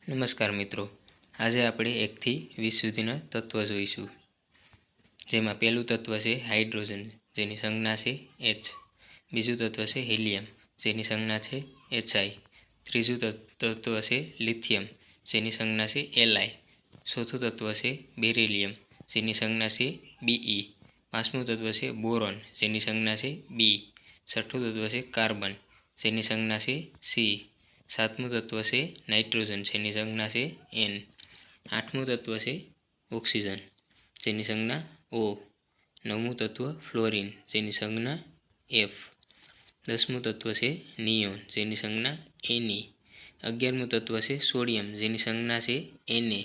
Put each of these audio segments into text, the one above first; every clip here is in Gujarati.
નમસ્કાર મિત્રો, આજે આપણે 1 થી 20 સુધીના તત્વો જોઈશું. જેમાં પહેલું તત્વ છે હાઇડ્રોજન, જેની સંજ્ઞા છે H. બીજું તત્વ છે હિલિયમ, જેની સંજ્ઞા છે Hi. ત્રીજું તત્વ છે લિથિયમ, જેની સંજ્ઞા છે Li. ચોથું તત્વ છે બેરિલિયમ, જેની સંજ્ઞા છે Be. પાંચમું તત્વ છે બોરોન, જેની સંજ્ઞા છે B. છઠ્ઠું તત્વ છે કાર્બન, જેની સંજ્ઞા છે C. સાતમું તત્વ છે નાઇટ્રોજન, જેની સંજ્ઞા છે N. આઠમું તત્વ છે ઓક્સિજન, જેની સંજ્ઞા O. નવમું તત્વ ફ્લોરિન, જેની સંજ્ઞા F. દસમું તત્વ છે નિયોન, જેની સંજ્ઞા Ne. 11મું તત્વ છે સોડિયમ, જેની સંજ્ઞા છે Na,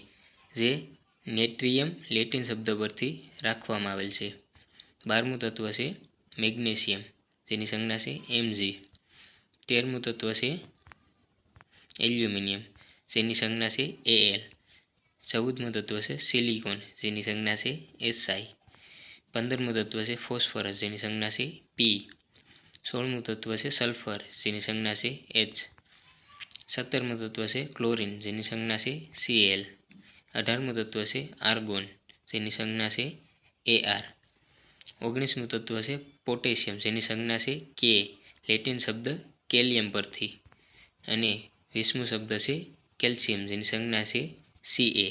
જે નેટ્રિયમ લેટિન શબ્દ પરથી રાખવામાં આવેલ છે. 12મું તત્વ છે મેગ્નેશિયમ, જેની સંજ્ઞા છે Mg. 13મું તત્વ છે એલ્યુમિનિયમ, જેની સંજ્ઞા છે Al. 14મું તત્વ છે સિલિકોન, જેની સંજ્ઞા છે Si. 15મું તત્વ છે ફોસ્ફરસ, જેની સંજ્ઞા છે P. 16મું તત્વ છે સલ્ફર, જેની સંજ્ઞા છે H. 17મું તત્વ છે ક્લોરિન, જેની સંજ્ઞા છે Cl. 18મું તત્વ છે આર્ગોન, જેની સંજ્ઞા છે Ar. 19મું તત્વ છે પોટેશિયમ, જેની સંજ્ઞા છે K, લેટિન શબ્દ કેલિયમ પરથી. અને 20મું શબ્દ છે કેલ્શિયમ, જેની સંજ્ઞા છે Ca.